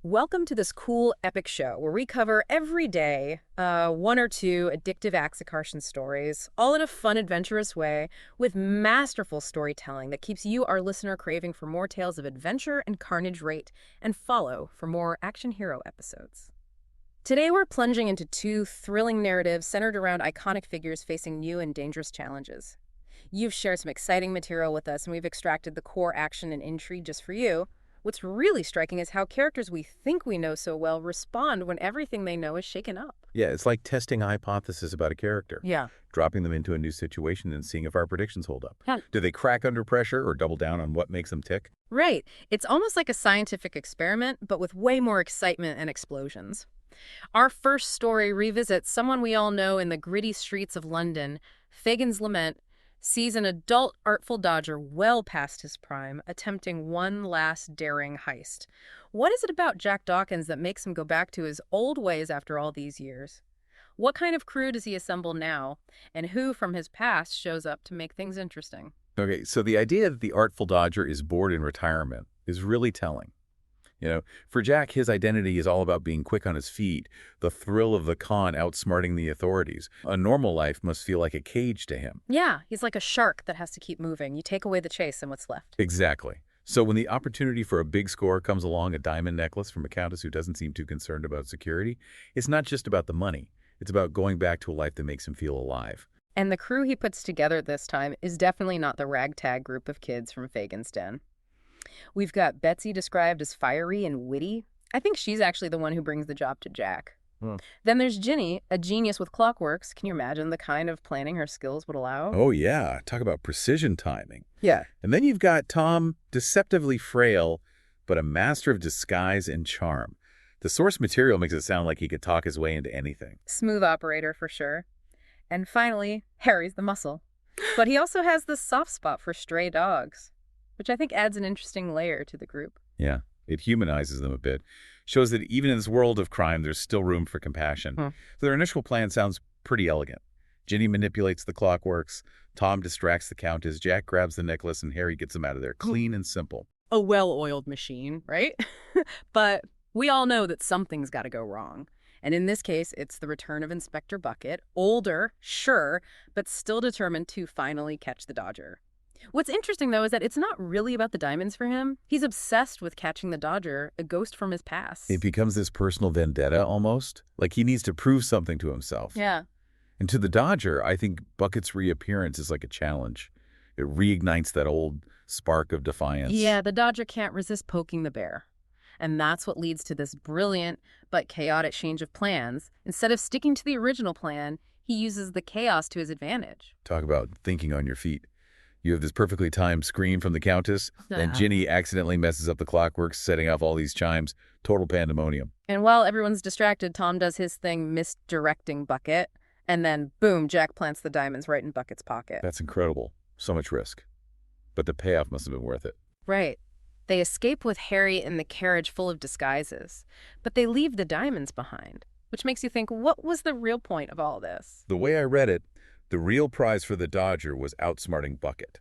Welcome to this cool, epic show where we cover every day one or two addictive Carson stories, all in a fun, adventurous way, with masterful storytelling that keeps you, our listener, craving for more tales of adventure and carnage. Rate and follow for more action hero episodes. Today we're plunging into two thrilling narratives centered around iconic figures facing new and dangerous challenges. You've shared some exciting material with us, and we've extracted the core action and intrigue just for you. What's really striking is how characters we think we know so well respond when everything they know is shaken up. Yeah, it's like testing a hypothesis about a character, Yeah. dropping them into a new situation and seeing if our predictions hold up. Yeah. Do they crack under pressure or double down on what makes them tick? Right. It's almost like a scientific experiment, but with way more excitement and explosions. Our first story revisits someone we all know in the gritty streets of London. Fagin's Lament sees an adult Artful Dodger well past his prime, attempting one last daring heist. What is it about Jack Dawkins that makes him go back to his old ways after all these years? What kind of crew does he assemble now, and who from his past shows up to make things interesting? Okay, so the idea that the Artful Dodger is bored in retirement is really telling. For Jack, his identity is all about being quick on his feet, the thrill of the con outsmarting the authorities. A normal life must feel like a cage to him. Yeah, he's like a shark that has to keep moving. You take away the chase and what's left. Exactly. So when the opportunity for a big score comes along, a diamond necklace from a countess who doesn't seem too concerned about security, it's not just about the money. It's about going back to a life that makes him feel alive. And the crew he puts together this time is definitely not the ragtag group of kids from Fagin's den. We've got Betsy described as fiery and witty. I think she's actually the one who brings the job to Jack. Then there's Ginny, a genius with clockworks. Can you imagine the kind of planning her skills would allow? Oh, yeah. Talk about precision timing. Yeah. And then you've got Tom, deceptively frail, but a master of disguise and charm. The source material makes it sound like he could talk his way into anything. Smooth operator for sure. And finally, Harry's the muscle. But he also has this soft spot for stray dogs, which I think adds an interesting layer to the group. Yeah, it humanizes them a bit. Shows that even in this world of crime, there's still room for compassion. So their initial plan sounds pretty elegant. Ginny manipulates the clockworks, Tom distracts the countess, Jack grabs the necklace, and Harry gets them out of there. Clean and simple. A well-oiled machine, right? But we all know that something's got to go wrong. And in this case, it's the return of Inspector Bucket, older, sure, but still determined to finally catch the Dodger. What's interesting, though, is that it's not really about the diamonds for him. He's obsessed with catching the Dodger, a ghost from his past. It becomes this personal vendetta, almost. Like he needs to prove something to himself. Yeah. And to the Dodger, I think Bucket's reappearance is like a challenge. It reignites that old spark of defiance. Yeah, the Dodger can't resist poking the bear. And that's what leads to this brilliant but chaotic change of plans. Instead of sticking to the original plan, he uses the chaos to his advantage. Talk about thinking on your feet. You have this perfectly timed scream from the countess, then Ginny accidentally messes up the clockwork, setting off all these chimes. Total pandemonium. And while everyone's distracted, Tom does his thing misdirecting Bucket, and then, boom, Jack plants the diamonds right in Bucket's pocket. That's incredible. So much risk. But the payoff must have been worth it. Right. They escape with Harry in the carriage full of disguises, but they leave the diamonds behind, which makes you think, what was the real point of all this? The way I read it, the real prize for the Dodger was outsmarting Bucket.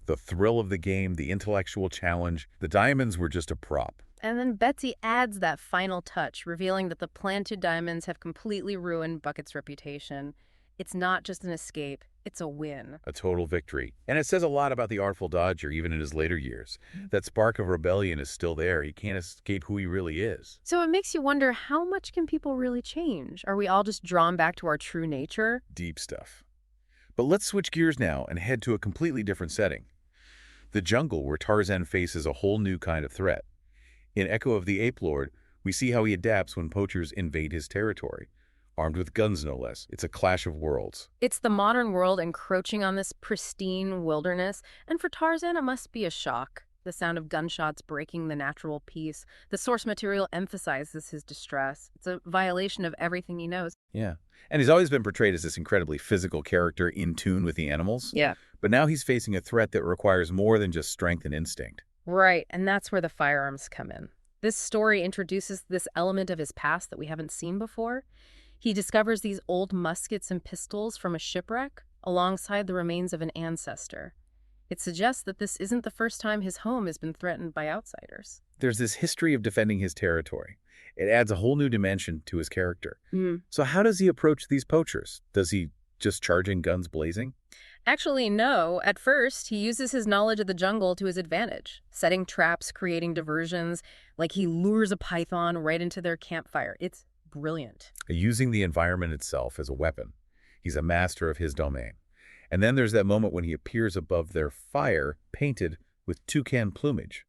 The thrill of the game, the intellectual challenge, the diamonds were just a prop. And then Betsy adds that final touch, revealing that the planted diamonds have completely ruined Bucket's reputation. It's not just an escape, it's a win. A total victory. And it says a lot about the Artful Dodger, even in his later years. That spark of rebellion is still there. He can't escape who he really is. So it makes you wonder, how much can people really change? Are we all just drawn back to our true nature? Deep stuff. But let's switch gears now and head to a completely different setting. The jungle, where Tarzan faces a whole new kind of threat. In Echo of the Ape Lord, we see how he adapts when poachers invade his territory. Armed with guns, no less. It's a clash of worlds. It's the modern world encroaching on this pristine wilderness, and for Tarzan, it must be a shock. The sound of gunshots breaking the natural peace. The source material emphasizes his distress. It's a violation of everything he knows. Yeah. And he's always been portrayed as this incredibly physical character in tune with the animals. Yeah. But now he's facing a threat that requires more than just strength and instinct. Right, and that's where the firearms come in. This story introduces this element of his past that we haven't seen before. He discovers these old muskets and pistols from a shipwreck alongside the remains of an ancestor. It suggests that this isn't the first time his home has been threatened by outsiders. There's this history of defending his territory. It adds a whole new dimension to his character. So how does he approach these poachers? Does he just charge in guns blazing? Actually, no. At first, he uses his knowledge of the jungle to his advantage, setting traps, creating diversions, like he lures a python right into their campfire. It's brilliant. Using the environment itself as a weapon. He's a master of his domain. And then there's that moment when he appears above their fire, painted with toucan plumage,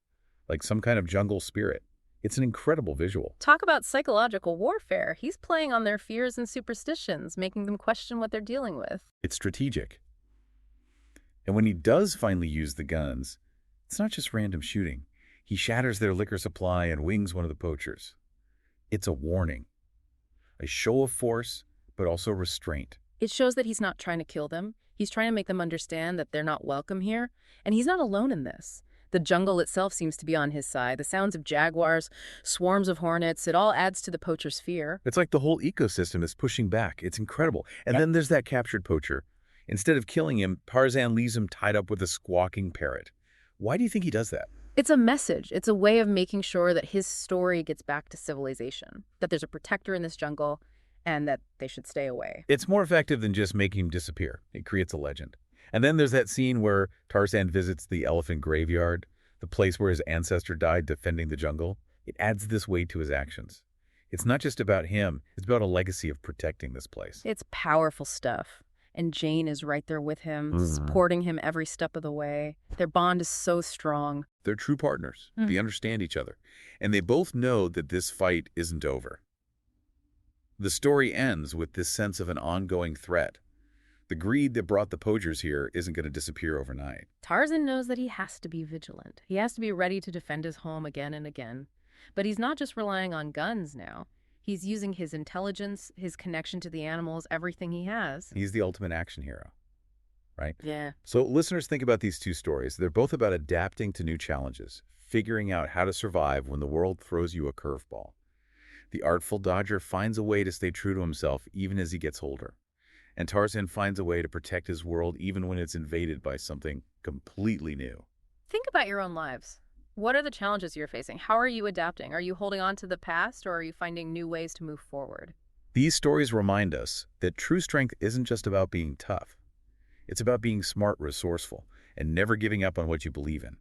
like some kind of jungle spirit. It's an incredible visual. Talk about psychological warfare. He's playing on their fears and superstitions, making them question what they're dealing with. It's strategic. And when he does finally use the guns, it's not just random shooting. He shatters their liquor supply and wings one of the poachers. It's a warning. A show of force, but also restraint. It shows that he's not trying to kill them. He's trying to make them understand that they're not welcome here. And he's not alone in this. The jungle itself seems to be on his side. The sounds of jaguars, swarms of hornets, it all adds to the poacher's fear. It's like the whole ecosystem is pushing back. It's incredible. And then there's that captured poacher. Instead of killing him, Tarzan leaves him tied up with a squawking parrot. Why do you think he does that? It's a message. It's a way of making sure that his story gets back to civilization, that there's a protector in this jungle, and that they should stay away. It's more effective than just making him disappear. It creates a legend. And then there's that scene where Tarzan visits the elephant graveyard, the place where his ancestor died defending the jungle. It adds this weight to his actions. It's not just about him. It's about a legacy of protecting this place. It's powerful stuff. And Jane is right there with him, supporting him every step of the way. Their bond is so strong. They're true partners. They understand each other. And they both know that this fight isn't over. The story ends with this sense of an ongoing threat. The greed that brought the poachers here isn't going to disappear overnight. Tarzan knows that he has to be vigilant. He has to be ready to defend his home again and again. But he's not just relying on guns now. He's using his intelligence, his connection to the animals, everything he has. He's the ultimate action hero, right? Yeah. So listeners, think about these two stories. They're both about adapting to new challenges, figuring out how to survive when the world throws you a curveball. The Artful Dodger finds a way to stay true to himself even as he gets older. And Tarzan finds a way to protect his world even when it's invaded by something completely new. Think about your own lives. What are the challenges you're facing? How are you adapting? Are you holding on to the past, or are you finding new ways to move forward? These stories remind us that true strength isn't just about being tough. It's about being smart, resourceful, and never giving up on what you believe in,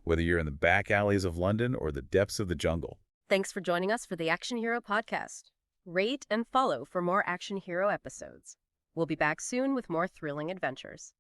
whether you're in the back alleys of London or the depths of the jungle. Thanks for joining us for the Action Hero podcast. Rate and follow for more Action Hero episodes. We'll be back soon with more thrilling adventures.